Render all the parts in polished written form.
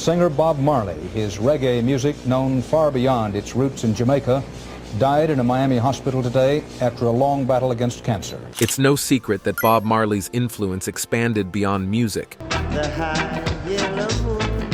Singer Bob Marley, his reggae music known far beyond its roots in Jamaica, died in a Miami hospital today after a long battle against cancer. It's no secret that Bob Marley's influence expanded beyond music. The high yellow moon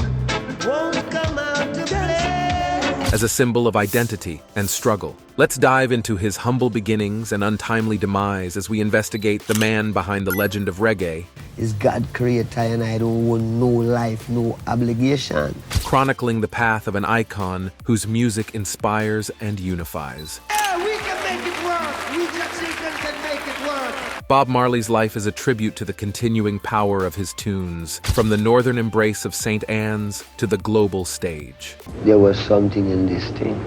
won't come out to play. As a symbol of identity and struggle. Let's dive into his humble beginnings and untimely demise as we investigate the man behind the legend of reggae. Is God creator and I don't want no life, no obligation. Chronicling the path of an icon whose music inspires and unifies. Yeah, we can make it work. We just can make it work. Bob Marley's life is a tribute to the continuing power of his tunes, from the northern embrace of St. Anne's to the global stage. There was something in this thing.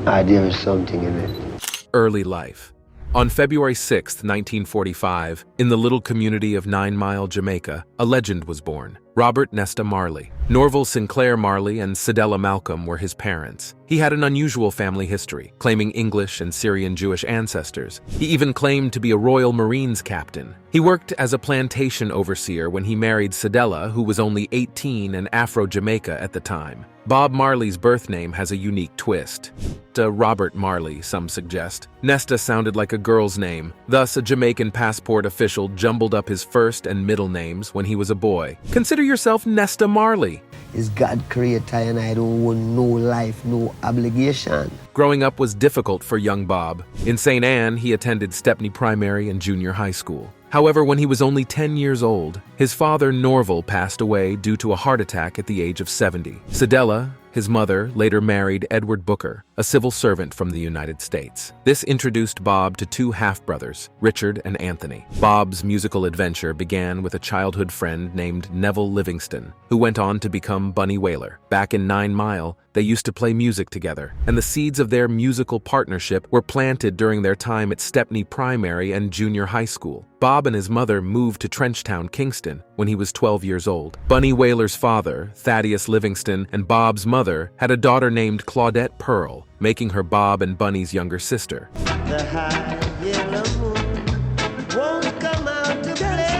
There is something in it. Early life. On February 6, 1945, in the little community of 9 Mile, Jamaica, a legend was born. Robert Nesta Marley. Norval Sinclair Marley and Cedella Malcolm were his parents. He had an unusual family history, claiming English and Syrian Jewish ancestors. He even claimed to be a Royal Marines captain. He worked as a plantation overseer when he married Cedella, who was only 18 and Afro-Jamaica at the time. Bob Marley's birth name has a unique twist. Robert Marley, some suggest. Nesta sounded like a girl's name. Thus, a Jamaican passport official jumbled up his first and middle names when he was a boy. Consider yourself Nesta Marley. Is God creator and I don't want no life, no obligation. Growing up was difficult for young Bob. In St. Anne, he attended Stepney Primary and Junior High School. However, when he was only 10 years old, his father Norval passed away due to a heart attack at the age of 70. Cedella, his mother, later married Edward Booker, a civil servant from the United States. This introduced Bob to two half-brothers, Richard and Anthony. Bob's musical adventure began with a childhood friend named Neville Livingston, who went on to become Bunny Wailer. Back in 9 Mile, they used to play music together, and the seeds of their musical partnership were planted during their time at Stepney Primary and Junior High School. Bob and his mother moved to Trenchtown, Kingston, when he was 12 years old. Bunny Wailer's father, Thaddeus Livingston, and Bob's mother had a daughter named Claudette Pearl, making her Bob and Bunny's younger sister. The high yellow moon won't come out to play.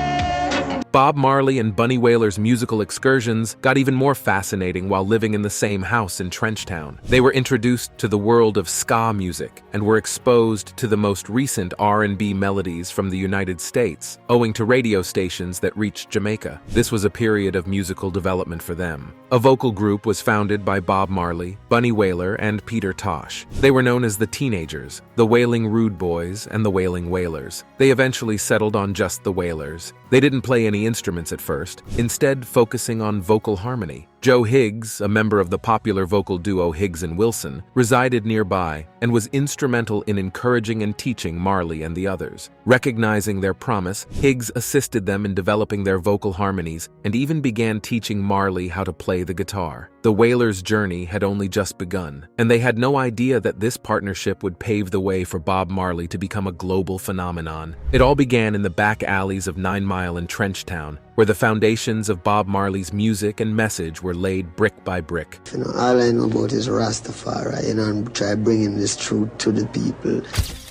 Bob Marley and Bunny Wailer's musical excursions got even more fascinating while living in the same house in Trenchtown. They were introduced to the world of ska music and were exposed to the most recent R&B melodies from the United States, owing to radio stations that reached Jamaica. This was a period of musical development for them. A vocal group was founded by Bob Marley, Bunny Wailer, and Peter Tosh. They were known as the Teenagers, the Wailing Rude Boys, and the Wailing Wailers. They eventually settled on just the Wailers. They didn't play any instruments at first, instead focusing on vocal harmony. Joe Higgs, a member of the popular vocal duo Higgs and Wilson, resided nearby and was instrumental in encouraging and teaching Marley and the others. Recognizing their promise, Higgs assisted them in developing their vocal harmonies and even began teaching Marley how to play the guitar. The Wailers' journey had only just begun, and they had no idea that this partnership would pave the way for Bob Marley to become a global phenomenon. It all began in the back alleys of 9 Mile and Trenchtown, where the foundations of Bob Marley's music and message were laid brick by brick. All I know about is Rastafarian, and try bringing this truth to the people.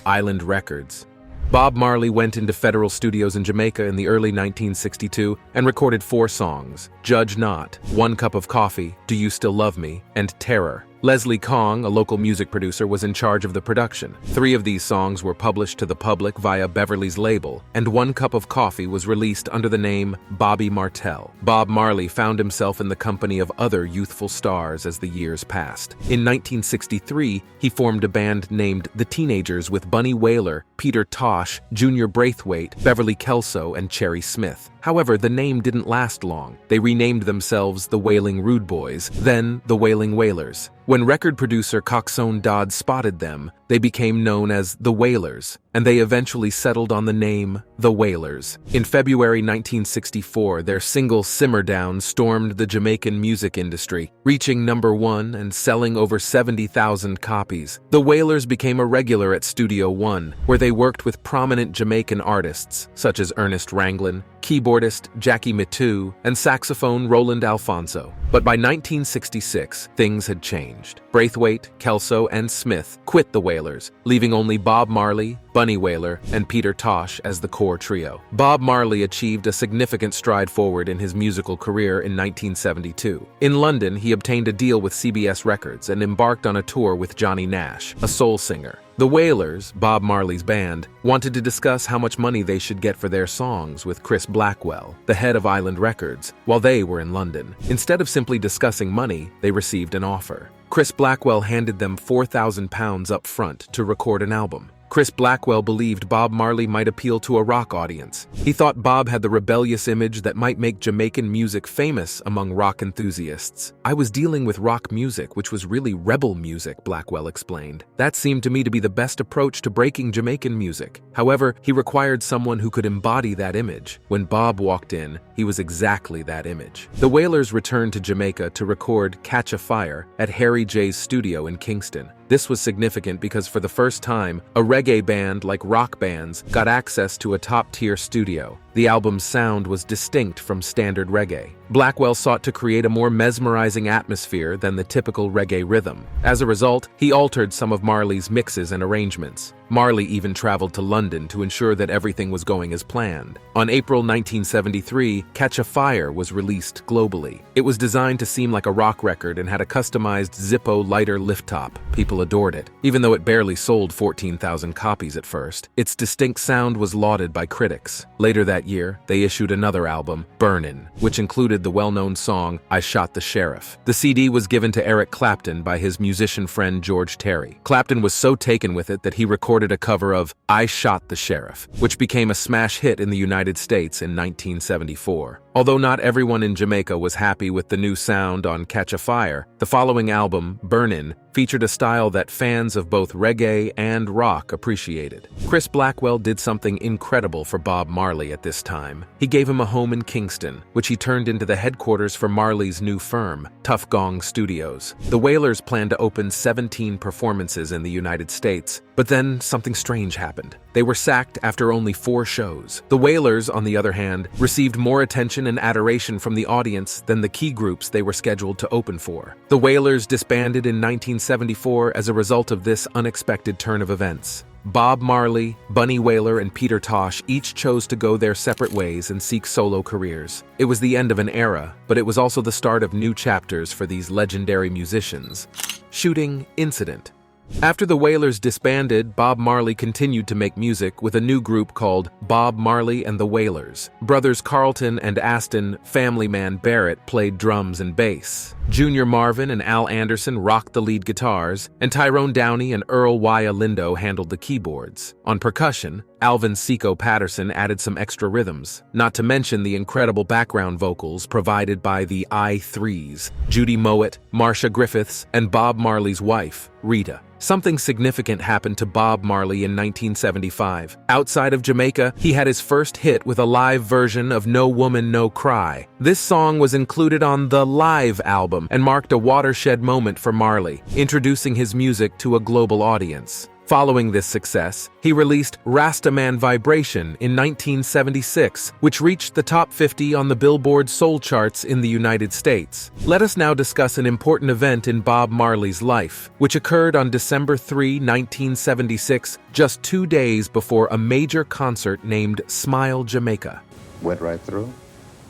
Island Records. Bob Marley went into Federal Studios in Jamaica in the early 1962 and recorded 4 songs: Judge Not, One Cup of Coffee, Do You Still Love Me, and Terror. Leslie Kong, a local music producer, was in charge of the production. 3 of these songs were published to the public via Beverly's label, and One Cup of Coffee was released under the name Bobby Martell. Bob Marley found himself in the company of other youthful stars as the years passed. In 1963, he formed a band named The Teenagers with Bunny Wailer, Peter Tosh, Junior Braithwaite, Beverly Kelso, and Cherry Smith. However, the name didn't last long. They renamed themselves the Wailing Rude Boys, then the Wailing Wailers. When record producer Coxsone Dodd spotted them, they became known as the Wailers, and they eventually settled on the name The Wailers. In February 1964, their single Simmer Down stormed the Jamaican music industry, reaching #1 and selling over 70,000 copies. The Wailers became a regular at Studio One, where they worked with prominent Jamaican artists such as Ernest Ranglin, keyboardist Jackie Mittoo, and saxophone Roland Alfonso. But by 1966, things had changed. Braithwaite, Kelso, and Smith quit the Wailers, leaving only Bob Marley, Bunny Wailer, and Peter Tosh as the core trio. Bob Marley achieved a significant stride forward in his musical career in 1972. In London, he obtained a deal with CBS Records and embarked on a tour with Johnny Nash, a soul singer. The Wailers, Bob Marley's band, wanted to discuss how much money they should get for their songs with Chris Blackwell, the head of Island Records, while they were in London. Instead of simply discussing money, they received an offer. Chris Blackwell handed them £4,000 up front to record an album. Chris Blackwell believed Bob Marley might appeal to a rock audience. He thought Bob had the rebellious image that might make Jamaican music famous among rock enthusiasts. "I was dealing with rock music, which was really rebel music," Blackwell explained. "That seemed to me to be the best approach to breaking Jamaican music." However, he required someone who could embody that image. When Bob walked in, he was exactly that image. The Wailers returned to Jamaica to record Catch a Fire at Harry J's studio in Kingston. This was significant because for the first time, a reggae band like rock bands got access to a top-tier studio. The album's sound was distinct from standard reggae. Blackwell sought to create a more mesmerizing atmosphere than the typical reggae rhythm. As a result, he altered some of Marley's mixes and arrangements. Marley even traveled to London to ensure that everything was going as planned. On April 1973, Catch a Fire was released globally. It was designed to seem like a rock record and had a customized Zippo lighter lift top. People adored it. Even though it barely sold 14,000 copies at first, its distinct sound was lauded by critics. Later that year, they issued another album, Burnin', which included the well-known song I Shot the Sheriff. The CD was given to Eric Clapton by his musician friend George Terry. Clapton was so taken with it that he recorded a cover of I Shot the Sheriff, which became a smash hit in the United States in 1974. Although not everyone in Jamaica was happy with the new sound on Catch a Fire, the following album, Burnin', featured a style that fans of both reggae and rock appreciated. Chris Blackwell did something incredible for Bob Marley at this time. He gave him a home in Kingston, which he turned into the headquarters for Marley's new firm, Tough Gong Studios. The Wailers planned to open 17 performances in the United States, but then something strange happened. They were sacked after only 4 shows. The Wailers, on the other hand, received more attention and adoration from the audience than the key groups they were scheduled to open for. The Wailers disbanded in 1974 as a result of this unexpected turn of events. Bob Marley, Bunny Wailer, and Peter Tosh each chose to go their separate ways and seek solo careers. It was the end of an era, but it was also the start of new chapters for these legendary musicians. Shooting incident. After the Wailers disbanded, Bob Marley continued to make music with a new group called Bob Marley and the Wailers. Brothers Carlton and Aston "Family Man" Barrett played drums and bass. Junior Marvin and Al Anderson rocked the lead guitars, and Tyrone Downey and Earl Waya Lindo handled the keyboards. On percussion, Alvin Seco Patterson added some extra rhythms, not to mention the incredible background vocals provided by the I-3s, Judy Mowat, Marcia Griffiths, and Bob Marley's wife, Rita. Something significant happened to Bob Marley in 1975. Outside of Jamaica, he had his first hit with a live version of No Woman, No Cry. This song was included on the Live album and marked a watershed moment for Marley, introducing his music to a global audience. Following this success, he released Rastaman Vibration in 1976, which reached the top 50 on the Billboard Soul charts in the United States. Let us now discuss an important event in Bob Marley's life, which occurred on December 3, 1976, just 2 days before a major concert named Smile Jamaica. Went right through?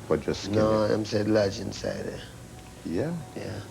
Or just skimmed No, it? I'm said lodge inside there. Yeah. Yeah.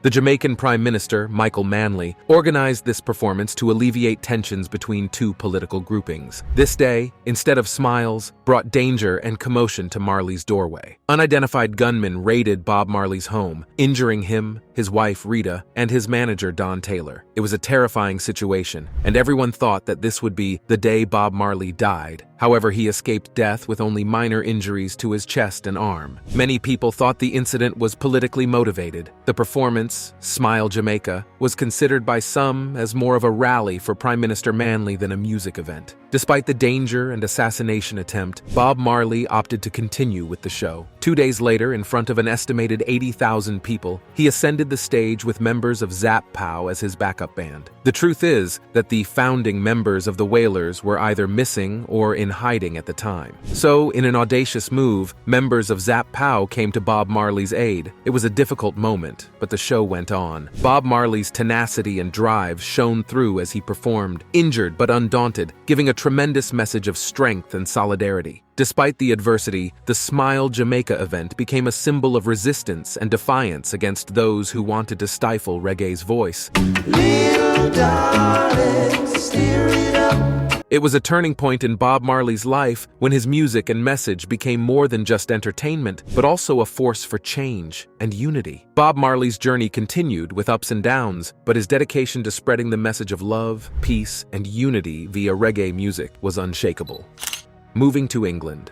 The Jamaican Prime Minister, Michael Manley, organized this performance to alleviate tensions between two political groupings. This day, instead of smiles, brought danger and commotion to Marley's doorway. Unidentified gunmen raided Bob Marley's home, injuring him, his wife Rita, and his manager Don Taylor. It was a terrifying situation, and everyone thought that this would be the day Bob Marley died. However, he escaped death with only minor injuries to his chest and arm. Many people thought the incident was politically motivated. The performance, Smile Jamaica, was considered by some as more of a rally for Prime Minister Manley than a music event. Despite the danger and assassination attempt, Bob Marley opted to continue with the show. 2 days later, in front of an estimated 80,000 people, he ascended the stage with members of Zap Pow as his backup band. The truth is that the founding members of the Wailers were either missing or in hiding at the time. So, in an audacious move, members of Zap Pow came to Bob Marley's aid. It was a difficult moment, but the show went on. Bob Marley's tenacity and drive shone through as he performed, injured but undaunted, giving a tremendous message of strength and solidarity. Despite the adversity, the Smile Jamaica event became a symbol of resistance and defiance against those who wanted to stifle reggae's voice. Little darling, steer it up. It was a turning point in Bob Marley's life when his music and message became more than just entertainment, but also a force for change and unity. Bob Marley's journey continued with ups and downs, but his dedication to spreading the message of love, peace, and unity via reggae music was unshakable. Moving to England.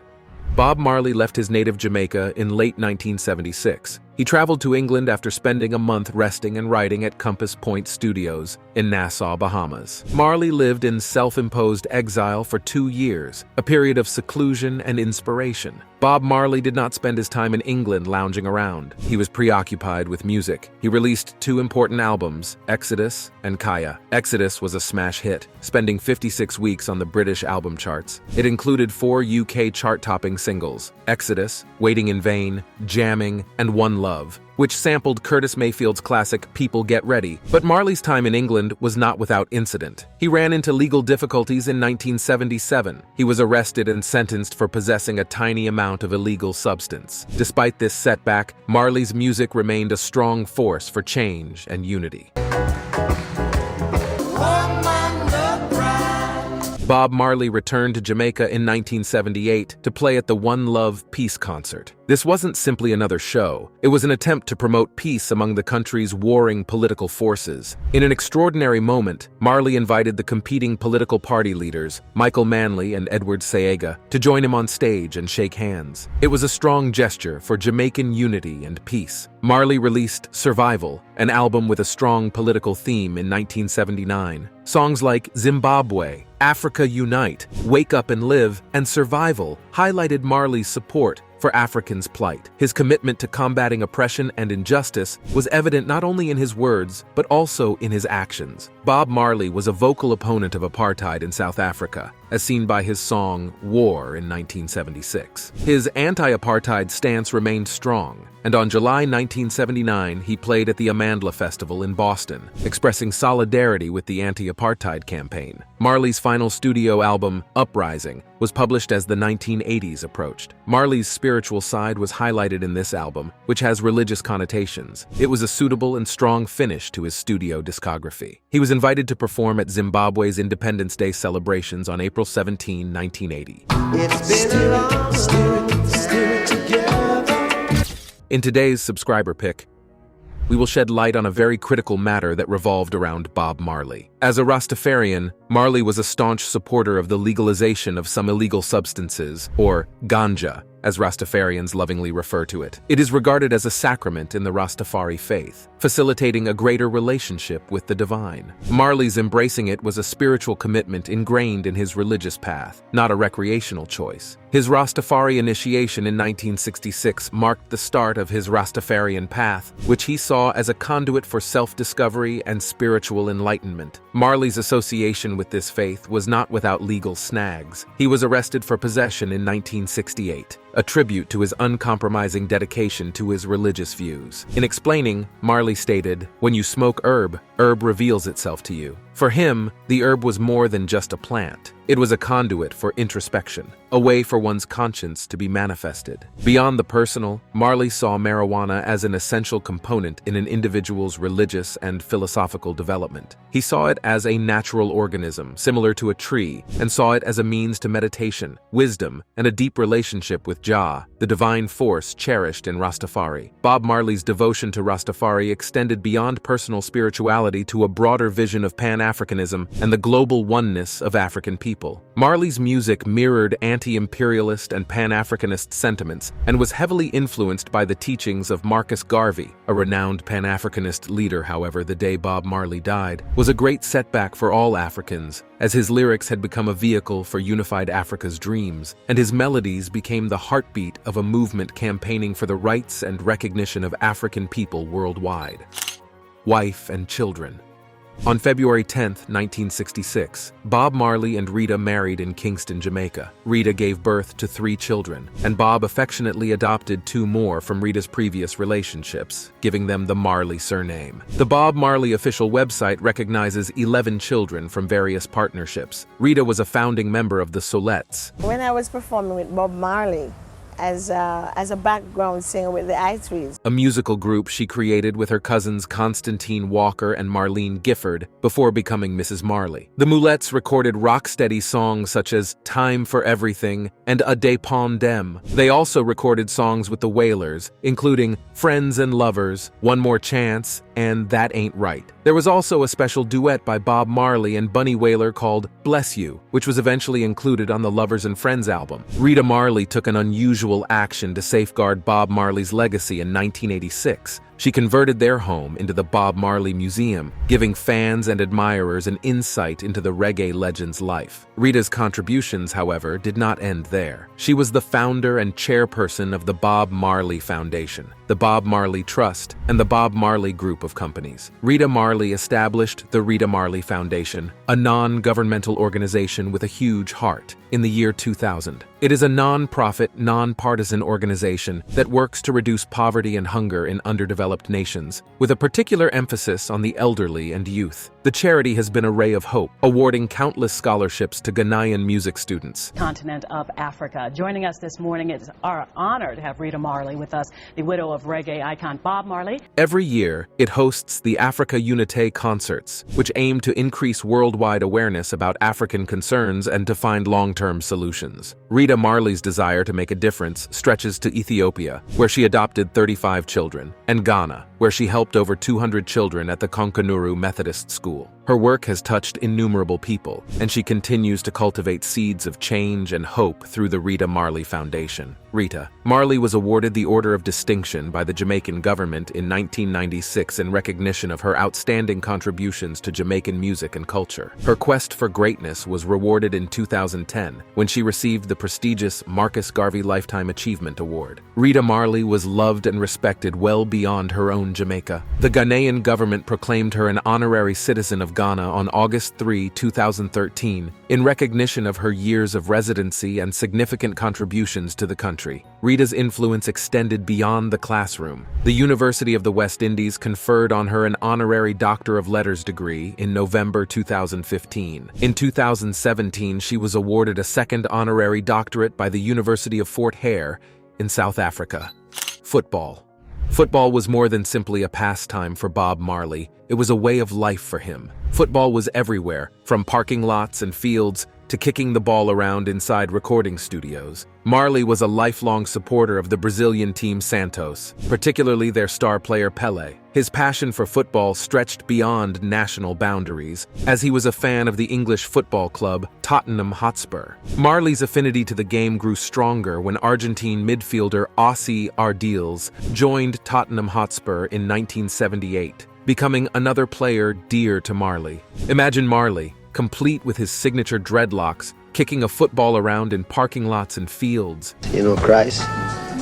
Bob Marley left his native Jamaica in late 1976. He traveled to England after spending a month resting and writing at Compass Point Studios in Nassau, Bahamas. Marley lived in self-imposed exile for 2 years, a period of seclusion and inspiration. Bob Marley did not spend his time in England lounging around. He was preoccupied with music. He released 2 important albums, Exodus and Kaya. Exodus was a smash hit, spending 56 weeks on the British album charts. It included 4 UK chart-topping singles, Exodus, Waiting in Vain, Jamming, and One Love, which sampled Curtis Mayfield's classic People Get Ready. But Marley's time in England was not without incident. He ran into legal difficulties in 1977. He was arrested and sentenced for possessing a tiny amount of illegal substance. Despite this setback, Marley's music remained a strong force for change and unity. Bob Marley returned to Jamaica in 1978 to play at the One Love Peace Concert. This wasn't simply another show. It was an attempt to promote peace among the country's warring political forces. In an extraordinary moment, Marley invited the competing political party leaders, Michael Manley and Edward Saega, to join him on stage and shake hands. It was a strong gesture for Jamaican unity and peace. Marley released Survival, an album with a strong political theme, in 1979. Songs like Zimbabwe, Africa Unite, Wake Up and Live, and Survival highlighted Marley's support for Africans' plight. His commitment to combating oppression and injustice was evident not only in his words, but also in his actions. Bob Marley was a vocal opponent of apartheid in South Africa, as seen by his song War in 1976. His anti-apartheid stance remained strong, and on July 1979 he played at the Amandla Festival in Boston, expressing solidarity with the anti-apartheid campaign. Marley's final studio album, Uprising, was published as the 1980s approached. Marley's spiritual side was highlighted in this album, which has religious connotations. It was a suitable and strong finish to his studio discography. He was invited to perform at Zimbabwe's Independence Day celebrations on April 17, 1980. It's been a long, steer it together. In today's subscriber pick, we will shed light on a very critical matter that revolved around Bob Marley. As a Rastafarian, Marley was a staunch supporter of the legalization of some illegal substances, or ganja, as Rastafarians lovingly refer to it. It is regarded as a sacrament in the Rastafari faith, facilitating a greater relationship with the divine. Marley's embracing it was a spiritual commitment ingrained in his religious path, not a recreational choice. His Rastafari initiation in 1966 marked the start of his Rastafarian path, which he saw as a conduit for self-discovery and spiritual enlightenment. Marley's association with this faith was not without legal snags. He was arrested for possession in 1968, a tribute to his uncompromising dedication to his religious views. In explaining, Marley stated, "When you smoke herb, herb reveals itself to you." For him, the herb was more than just a plant. It was a conduit for introspection, a way for one's conscience to be manifested. Beyond the personal, Marley saw marijuana as an essential component in an individual's religious and philosophical development. He saw it as a natural organism, similar to a tree, and saw it as a means to meditation, wisdom, and a deep relationship with Jah, the divine force cherished in Rastafari. Bob Marley's devotion to Rastafari extended beyond personal spirituality to a broader vision of Pan-Africanism and the global oneness of African people. Marley's music mirrored anti-imperialist and Pan-Africanist sentiments and was heavily influenced by the teachings of Marcus Garvey, a renowned Pan-Africanist leader. However, the day Bob Marley died was a great setback for all Africans, as his lyrics had become a vehicle for unified Africa's dreams, and his melodies became the heartbeat of a movement campaigning for the rights and recognition of African people worldwide. Wife and children. On February 10, 1966, Bob Marley and Rita married in Kingston, Jamaica. Rita gave birth to 3 children, and Bob affectionately adopted 2 more from Rita's previous relationships, giving them the Marley surname. The Bob Marley official website recognizes 11 children from various partnerships. Rita was a founding member of the Solettes. When I was performing with Bob Marley as a background singer with the I3s. A musical group she created with her cousins Constantine Walker and Marlene Gifford before becoming Mrs. Marley. The Moulettes recorded rocksteady songs such as Time for Everything and A Dépend Dem. They also recorded songs with the Wailers, including Friends and Lovers, One More Chance, and That Ain't Right. There was also a special duet by Bob Marley and Bunny Wailer called Bless You, which was eventually included on the Lovers and Friends album. Rita Marley took an unusual action to safeguard Bob Marley's legacy in 1986. She converted their home into the Bob Marley Museum, giving fans and admirers an insight into the reggae legend's life. Rita's contributions, however, did not end there. She was the founder and chairperson of the Bob Marley Foundation, the Bob Marley Trust, and the Bob Marley Group of companies. Rita Marley established the Rita Marley Foundation, a non-governmental organization with a huge heart, in the year 2000. It is a non-profit, non-partisan organization that works to reduce poverty and hunger in underdeveloped nations, with a particular emphasis on the elderly and youth. The charity has been a ray of hope, awarding countless scholarships to Ghanaian music students. Continent of Africa. Joining us this morning, it's our honor to have Rita Marley with us, the widow of reggae icon Bob Marley. Every year, it hosts the Africa Unité concerts, which aim to increase worldwide awareness about African concerns and to find long-term solutions. Rita Marley's desire to make a difference stretches to Ethiopia, where she adopted 35 children, and Ghana, where she helped over 200 children at the Konkanuru Methodist School. Her work has touched innumerable people, and she continues to cultivate seeds of change and hope through the Rita Marley Foundation. Rita Marley was awarded the Order of Distinction by the Jamaican government in 1996 in recognition of her outstanding contributions to Jamaican music and culture. Her quest for greatness was rewarded in 2010 when she received the prestigious Marcus Garvey Lifetime Achievement Award. Rita Marley was loved and respected well beyond her own Jamaica. The Ghanaian government proclaimed her an honorary citizen of Ghana on August 3, 2013, in recognition of her years of residency and significant contributions to the country. Rita's influence extended beyond the classroom. The University of the West Indies conferred on her an honorary Doctor of Letters degree in November 2015. In 2017, she was awarded a second honorary doctorate by the University of Fort Hare in South Africa. Football. Football was more than simply a pastime for Bob Marley. It was a way of life for him. Football was everywhere, from parking lots and fields to kicking the ball around inside recording studios. Marley was a lifelong supporter of the Brazilian team Santos, particularly their star player Pelé. His passion for football stretched beyond national boundaries, as he was a fan of the English football club Tottenham Hotspur. Marley's affinity to the game grew stronger when Argentine midfielder Ossie Ardiles joined Tottenham Hotspur in 1978, becoming another player dear to Marley. Imagine Marley, complete with his signature dreadlocks, kicking a football around in parking lots and fields. You know, Christ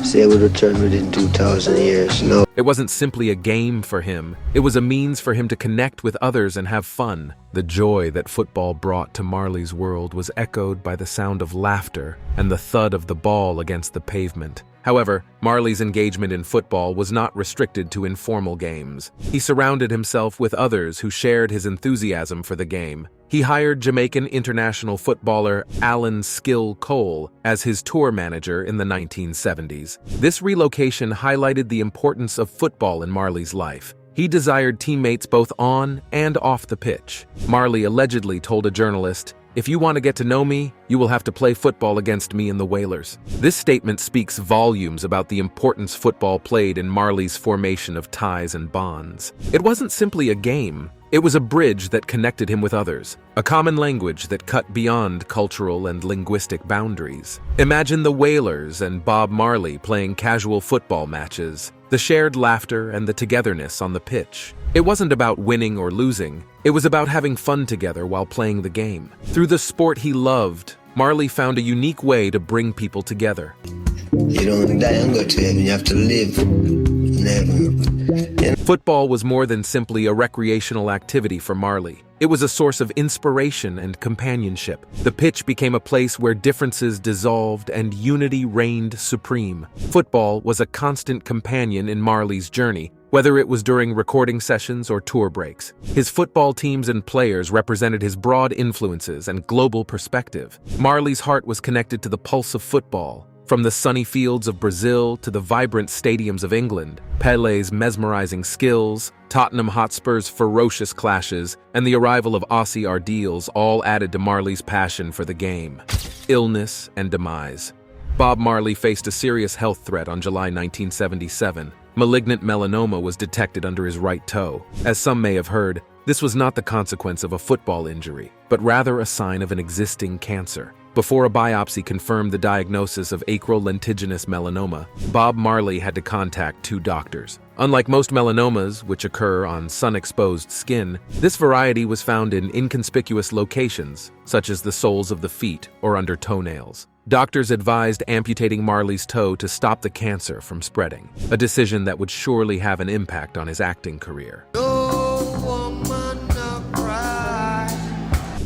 say would return within 2,000 years. No. It wasn't simply a game for him. It was a means for him to connect with others and have fun. The joy that football brought to Marley's world was echoed by the sound of laughter and the thud of the ball against the pavement. However, Marley's engagement in football was not restricted to informal games. He surrounded himself with others who shared his enthusiasm for the game. He hired Jamaican international footballer Alan Skill Cole as his tour manager in the 1970s. This relocation highlighted the importance of football in Marley's life. He desired teammates both on and off the pitch. Marley allegedly told a journalist, "If you want to get to know me, you will have to play football against me and the Wailers." This statement speaks volumes about the importance football played in Marley's formation of ties and bonds. It wasn't simply a game. It was a bridge that connected him with others, a common language that cut beyond cultural and linguistic boundaries. Imagine the Wailers and Bob Marley playing casual football matches, the shared laughter and the togetherness on the pitch. It wasn't about winning or losing. It was about having fun together while playing the game. Through the sport he loved, Marley found a unique way to bring people together. You don't die and go to heaven, you have to live. never. Football was more than simply a recreational activity for Marley. It was a source of inspiration and companionship. The pitch became a place where differences dissolved and unity reigned supreme. Football was a constant companion in Marley's journey, whether it was during recording sessions or tour breaks. His football teams and players represented his broad influences and global perspective. Marley's heart was connected to the pulse of football. From the sunny fields of Brazil to the vibrant stadiums of England, Pele's mesmerizing skills, Tottenham Hotspur's ferocious clashes, and the arrival of Aussie Ardeals all added to Marley's passion for the game. Illness and demise. Bob Marley faced a serious health threat on July 1977. Malignant melanoma was detected under his right toe. As some may have heard, this was not the consequence of a football injury, but rather a sign of an existing cancer. Before a biopsy confirmed the diagnosis of acral lentiginous melanoma, Bob Marley had to contact 2 doctors. Unlike most melanomas, which occur on sun-exposed skin, this variety was found in inconspicuous locations, such as the soles of the feet or under toenails. Doctors advised amputating Marley's toe to stop the cancer from spreading, a decision that would surely have an impact on his acting career.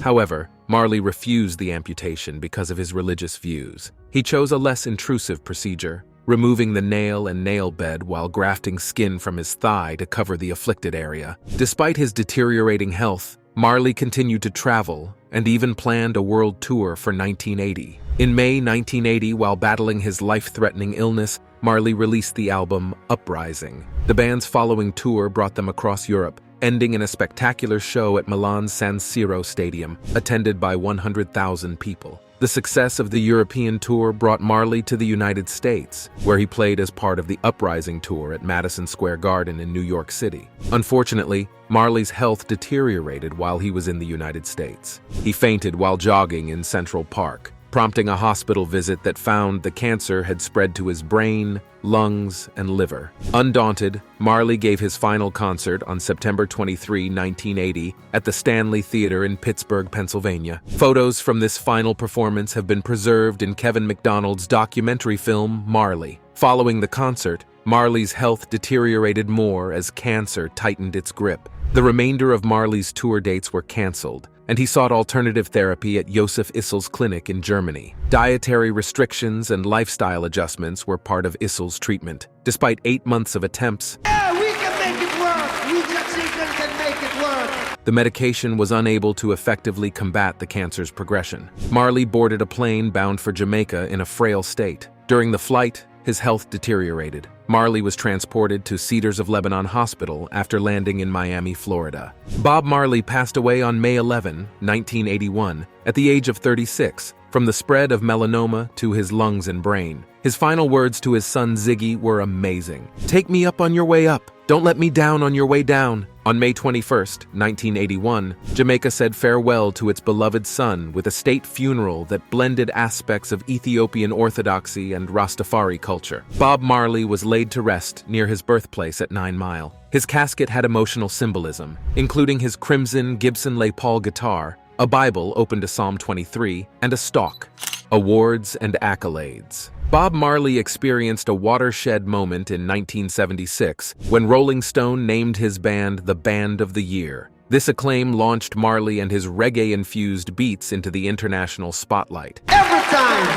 However, Marley refused the amputation because of his religious views. He chose a less intrusive procedure, removing the nail and nail bed while grafting skin from his thigh to cover the afflicted area. Despite his deteriorating health, Marley continued to travel and even planned a world tour for 1980. In May 1980, while battling his life-threatening illness, Marley released the album Uprising. The band's following tour brought them across Europe, ending in a spectacular show at Milan's San Siro Stadium, attended by 100,000 people. The success of the European tour brought Marley to the United States, where he played as part of the Uprising tour at Madison Square Garden in New York City. Unfortunately, Marley's health deteriorated while he was in the United States. He fainted while jogging in Central Park, prompting a hospital visit that found the cancer had spread to his brain, lungs, and liver. Undaunted, Marley gave his final concert on September 23, 1980, at the Stanley Theater in Pittsburgh, Pennsylvania. Photos from this final performance have been preserved in Kevin MacDonald's documentary film, Marley. Following the concert, Marley's health deteriorated more as cancer tightened its grip. The remainder of Marley's tour dates were canceled, and he sought alternative therapy at Josef Issel's clinic in Germany. Dietary restrictions and lifestyle adjustments were part of Issel's treatment. Despite 8 months of attempts, We can make it work. We just can make it work. the medication was unable to effectively combat the cancer's progression. Marley boarded a plane bound for Jamaica in a frail state. During the flight, his health deteriorated. Marley was transported to Cedars of Lebanon Hospital after landing in Miami, Florida. Bob Marley passed away on May 11, 1981, at the age of 36, from the spread of melanoma to his lungs and brain. His final words to his son Ziggy were amazing. "Take me up on your way up. Don't let me down on your way down." On May 21, 1981, Jamaica said farewell to its beloved son with a state funeral that blended aspects of Ethiopian orthodoxy and Rastafari culture. Bob Marley was laid to rest near his birthplace at 9 Mile. His casket had emotional symbolism, including his crimson Gibson Les Paul guitar, a Bible open to Psalm 23, and a stalk. Awards and accolades. Bob Marley experienced a watershed moment in 1976 when Rolling Stone named his band the Band of the Year. This acclaim launched Marley and his reggae-infused beats into the international spotlight. Every time.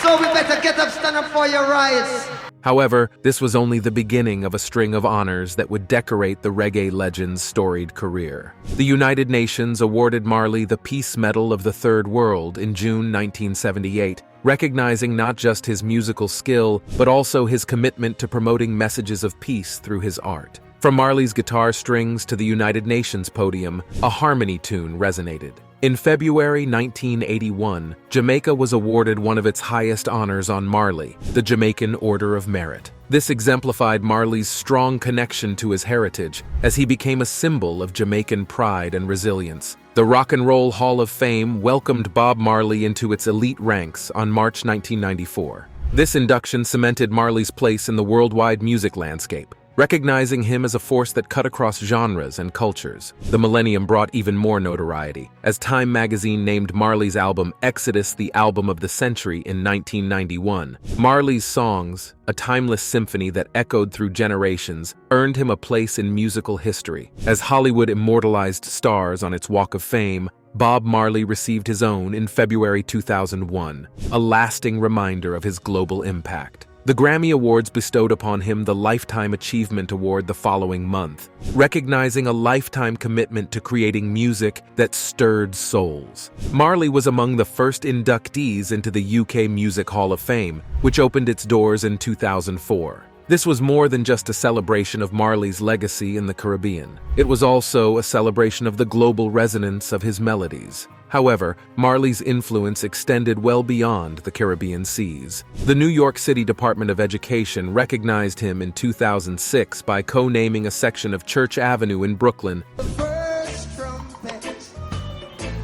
So we better get up, stand up for your rights. However, this was only the beginning of a string of honors that would decorate the reggae legend's storied career. The United Nations awarded Marley the Peace Medal of the Third World in June 1978, recognizing not just his musical skill, but also his commitment to promoting messages of peace through his art. From Marley's guitar strings to the United Nations podium, a harmony tune resonated. In February 1981, Jamaica was awarded one of its highest honors on Marley, the Jamaican Order of Merit. This exemplified Marley's strong connection to his heritage, as he became a symbol of Jamaican pride and resilience. The Rock and Roll Hall of Fame welcomed Bob Marley into its elite ranks on March 1994. This induction cemented Marley's place in the worldwide music landscape. recognizing him as a force that cut across genres and cultures. The millennium brought even more notoriety, as Time magazine named Marley's album Exodus the album of the century in 1991. Marley's songs, a timeless symphony that echoed through generations, earned him a place in musical history. As Hollywood immortalized stars on its Walk of Fame, Bob Marley received his own in February 2001, a lasting reminder of his global impact. The Grammy Awards bestowed upon him the Lifetime Achievement Award the following month, recognizing a lifetime commitment to creating music that stirred souls. Marley was among the first inductees into the UK Music Hall of Fame, which opened its doors in 2004. This was more than just a celebration of Marley's legacy in the Caribbean. It was also a celebration of the global resonance of his melodies. However, Marley's influence extended well beyond the Caribbean seas. The New York City Department of Education recognized him in 2006 by co-naming a section of Church Avenue in Brooklyn. The first trumpet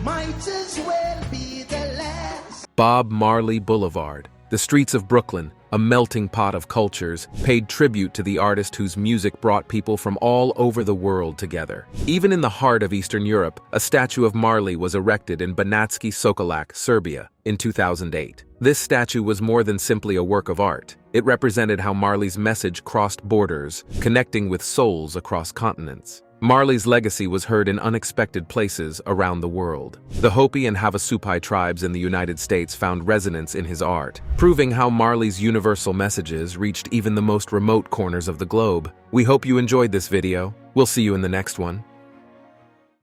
might as well be the last. Bob Marley Boulevard. The streets of Brooklyn, a melting pot of cultures, paid tribute to the artist whose music brought people from all over the world together. Even in the heart of Eastern Europe, a statue of Marley was erected in Banatski Sokolac, Serbia, in 2008. This statue was more than simply a work of art. It represented how Marley's message crossed borders, connecting with souls across continents. Marley's legacy was heard in unexpected places around the world. The Hopi and Havasupai tribes in the United States found resonance in his art, proving how Marley's universal messages reached even the most remote corners of the globe. We hope you enjoyed this video. We'll see you in the next one.